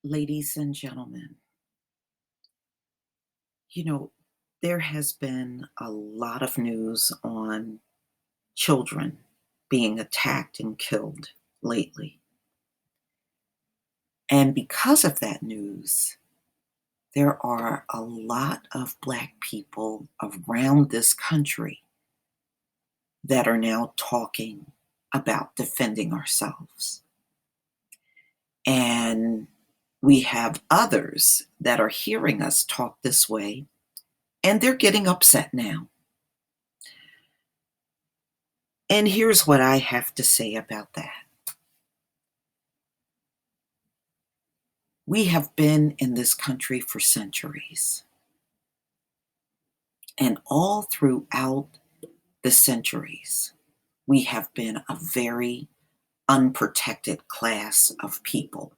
Ladies and gentlemen, you know, there has been a lot of news on children being attacked and killed lately. And because of that news, there are a lot of Black people around this country that are now talking about defending ourselves. And we have others that are hearing us talk this way, and they're getting upset now. And here's what I have to say about that. We have been in this country for centuries. And all throughout the centuries, we have been a very unprotected class of people.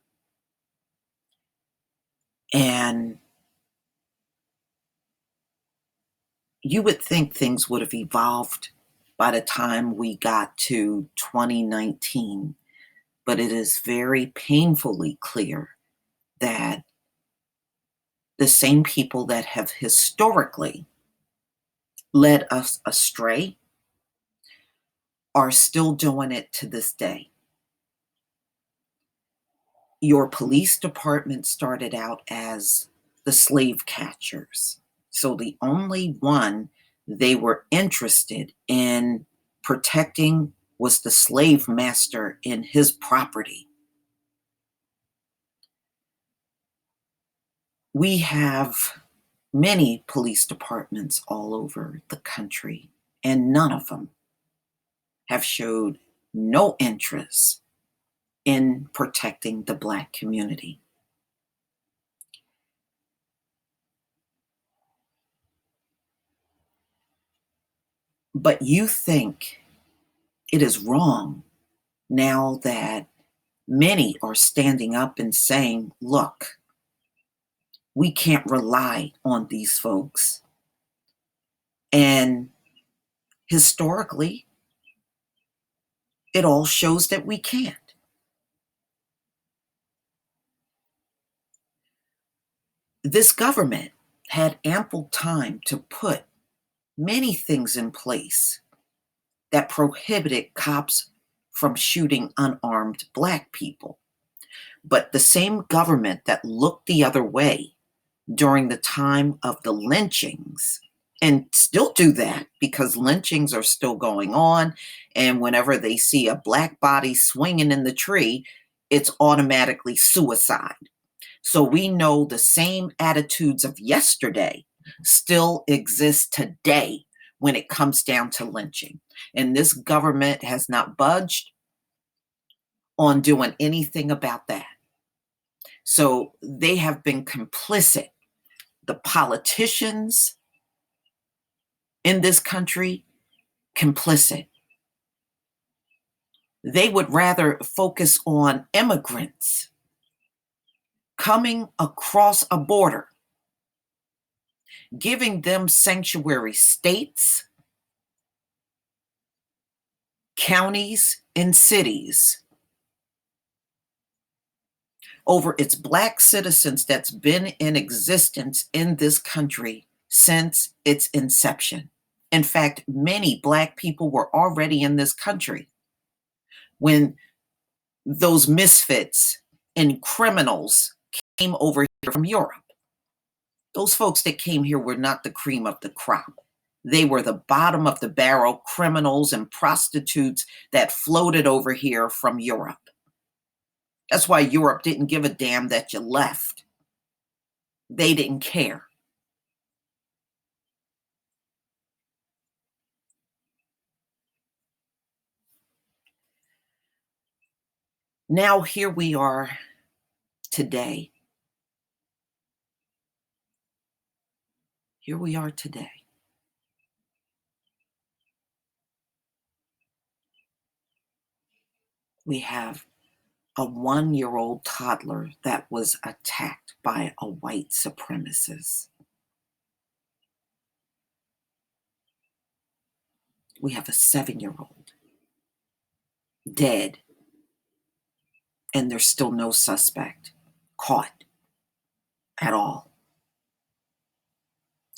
And you would think things would have evolved by the time we got to 2019, but it is very painfully clear that the same people that have historically led us astray are still doing it to this day. Your police department started out as the slave catchers. So the only one they were interested in protecting was the slave master and his property. We have many police departments all over the country, and none of them have showed no interest in protecting the Black community. But you think it is wrong now that many are standing up and saying, look, we can't rely on these folks. And historically, it all shows that we can't. This government had ample time to put many things in place that prohibited cops from shooting unarmed Black people. But the same government that looked the other way during the time of the lynchings, and still do that because lynchings are still going on, and whenever they see a Black body swinging in the tree, it's automatically suicide. So we know the same attitudes of yesterday still exist today when it comes down to lynching. And this government has not budged on doing anything about that. So they have been complicit. The politicians in this country, complicit. They would rather focus on immigrants coming across a border, giving them sanctuary states, counties, and cities over its Black citizens that's been in existence in this country since its inception. In fact, many Black people were already in this country when those misfits and criminals came over here from Europe. Those folks that came here were not the cream of the crop. They were the bottom of the barrel criminals and prostitutes that floated over here from Europe. That's why Europe didn't give a damn that you left. They didn't care. Now here we are today. Here we are today. We have a 1-year-old toddler that was attacked by a white supremacist. We have a 7-year-old dead, and there's still no suspect caught at all.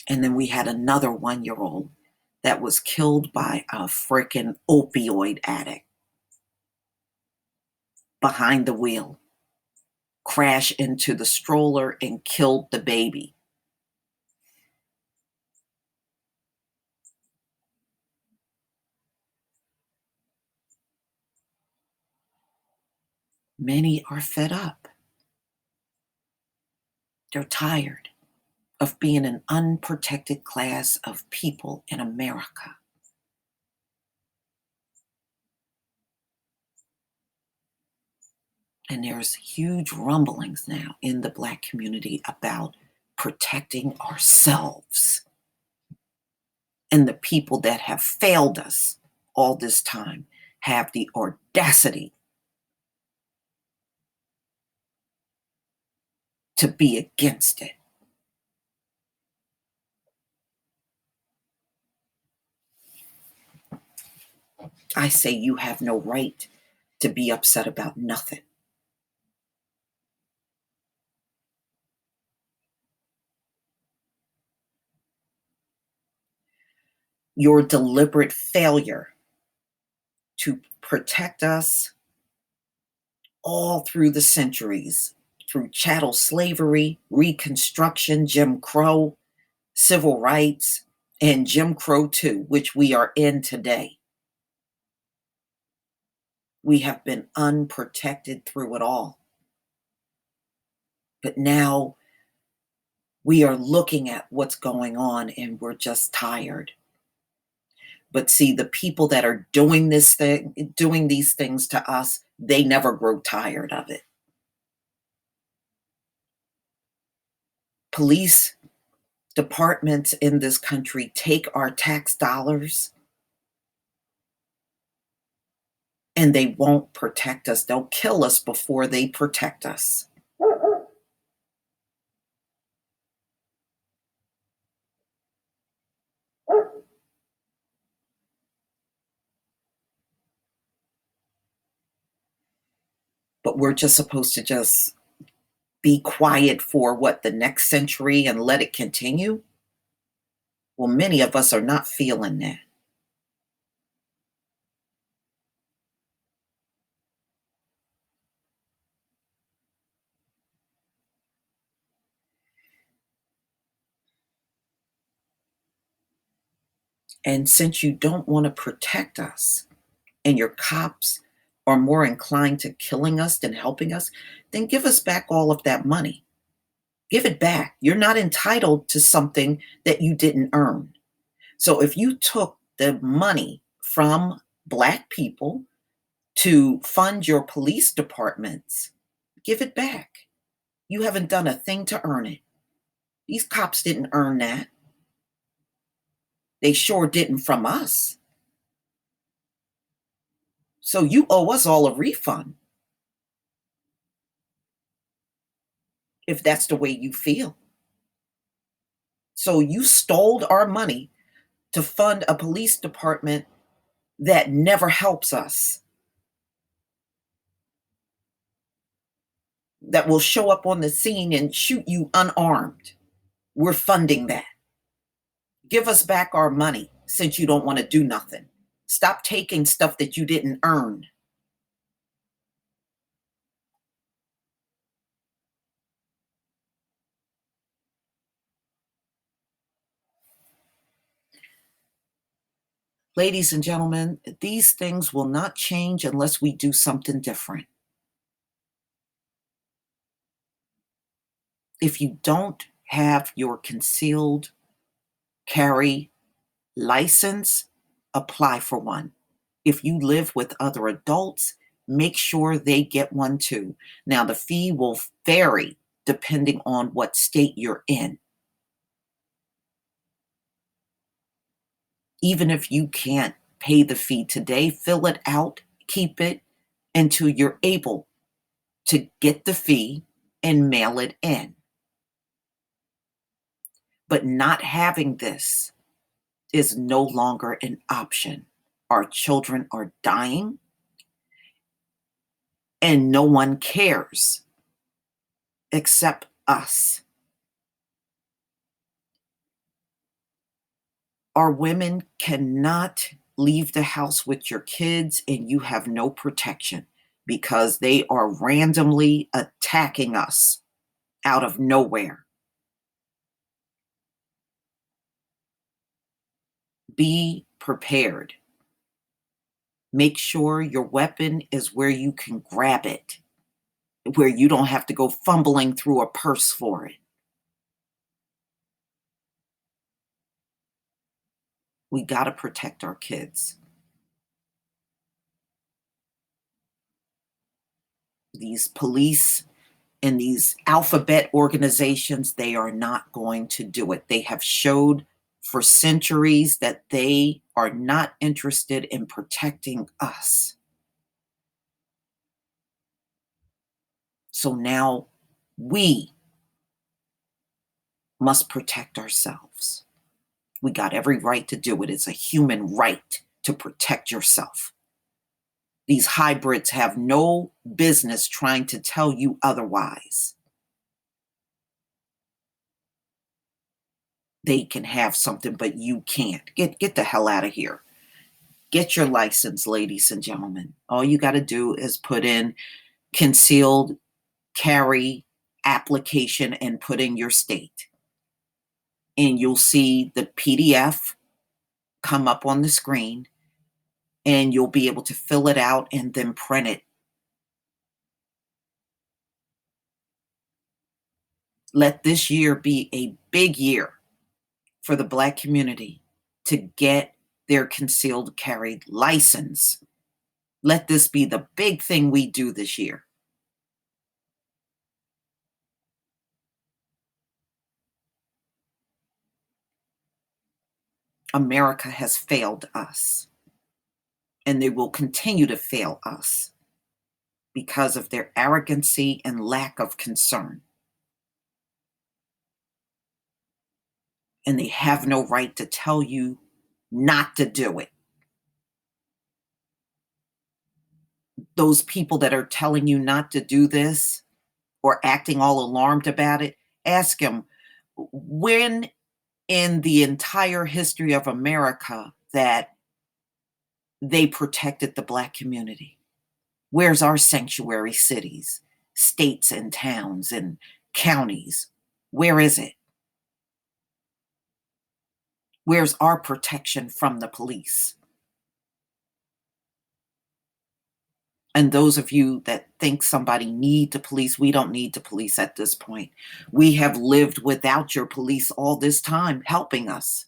And then we had another 1 year old that was killed by a freaking opioid addict behind the wheel, crashed into the stroller and killed the baby. Many are fed up. They're tired of being an unprotected class of people in America. And there's huge rumblings now in the Black community about protecting ourselves. And the people that have failed us all this time have the audacity to be against it. I say you have no right to be upset about nothing. Your deliberate failure to protect us all through the centuries, through chattel slavery, Reconstruction, Jim Crow, civil rights, and Jim Crow 2, which we are in today. We have been unprotected through it all. But now we are looking at what's going on and we're just tired. But see, the people that are doing these things to us, they never grow tired of it. Police departments in this country take our tax dollars and they won't protect us. They'll kill us before they protect us. But we're just supposed to just be quiet for what, the next century, and let it continue? Well, many of us are not feeling that. And since you don't want to protect us and your cops are more inclined to killing us than helping us, then give us back all of that money. Give it back. You're not entitled to something that you didn't earn. So if you took the money from Black people to fund your police departments, give it back. You haven't done a thing to earn it. These cops didn't earn that. They sure didn't from us. So you owe us all a refund if that's the way you feel. So you stole our money to fund a police department that never helps us, that will show up on the scene and shoot you unarmed. We're funding that. Give us back our money since you don't want to do nothing. Stop taking stuff that you didn't earn. Ladies and gentlemen, these things will not change unless we do something different. If you don't have your concealed carry license, apply for one. If you live with other adults, make sure they get one too. Now, the fee will vary depending on what state you're in. Even if you can't pay the fee today, fill it out, keep it until you're able to get the fee and mail it in. But not having this is no longer an option. Our children are dying and no one cares. except us. Our women cannot leave the house with your kids and you have no protection because they are randomly attacking us out of nowhere. Be prepared. Make sure your weapon is where you can grab it, where you don't have to go fumbling through a purse for it. We got to protect our kids. These police and these alphabet organizations, they are not going to do it. They have showed for centuries that they are not interested in protecting us. So now we must protect ourselves. We got every right to do it. It's a human right to protect yourself. These hybrids have no business trying to tell you otherwise. They can have something, but you can't. Get the hell out of here. Get your license, ladies and gentlemen. All you got to do is put in concealed carry application and put in your state. And you'll see the PDF come up on the screen and you'll be able to fill it out and then print it. Let this year be a big year for the Black community to get their concealed carry license. Let this be the big thing we do this year. America has failed us, and they will continue to fail us because of their arrogancy and lack of concern. And they have no right to tell you not to do it. Those people that are telling you not to do this or acting all alarmed about it, ask them, when in the entire history of America that they protected the Black community? Where's our sanctuary cities, states and towns and counties? Where is it? Where's our protection from the police? And those of you that think somebody need the police, we don't need the police at this point. We have lived without your police all this time helping us.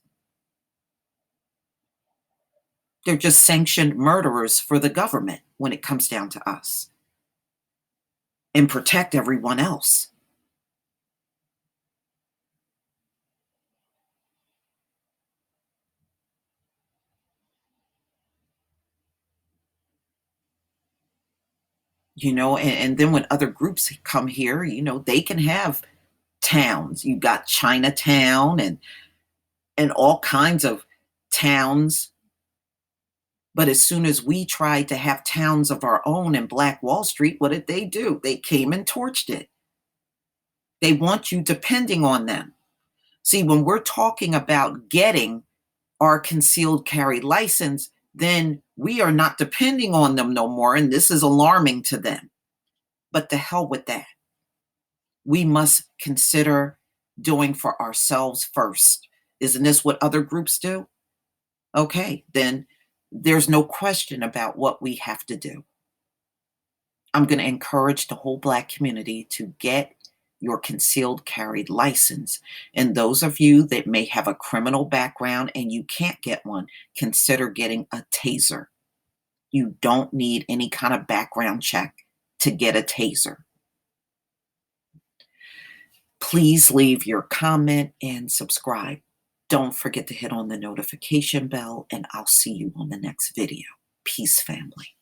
They're just sanctioned murderers for the government when it comes down to us, and protect everyone else. And then when other groups come here, they can have towns. You got Chinatown and all kinds of towns. But as soon as we tried to have towns of our own in Black Wall Street, what did they do? They came and torched it. They want you depending on them. See, when we're talking about getting our concealed carry license, then we are not depending on them no more. And this is alarming to them. But the hell with that. We must consider doing for ourselves first. Isn't this what other groups do? Okay, then there's no question about what we have to do. I'm going to encourage the whole Black community to get your concealed carry license. And those of you that may have a criminal background and you can't get one, consider getting a taser. You don't need any kind of background check to get a taser. Please leave your comment and subscribe. Don't forget to hit on the notification bell, and I'll see you on the next video. Peace, family.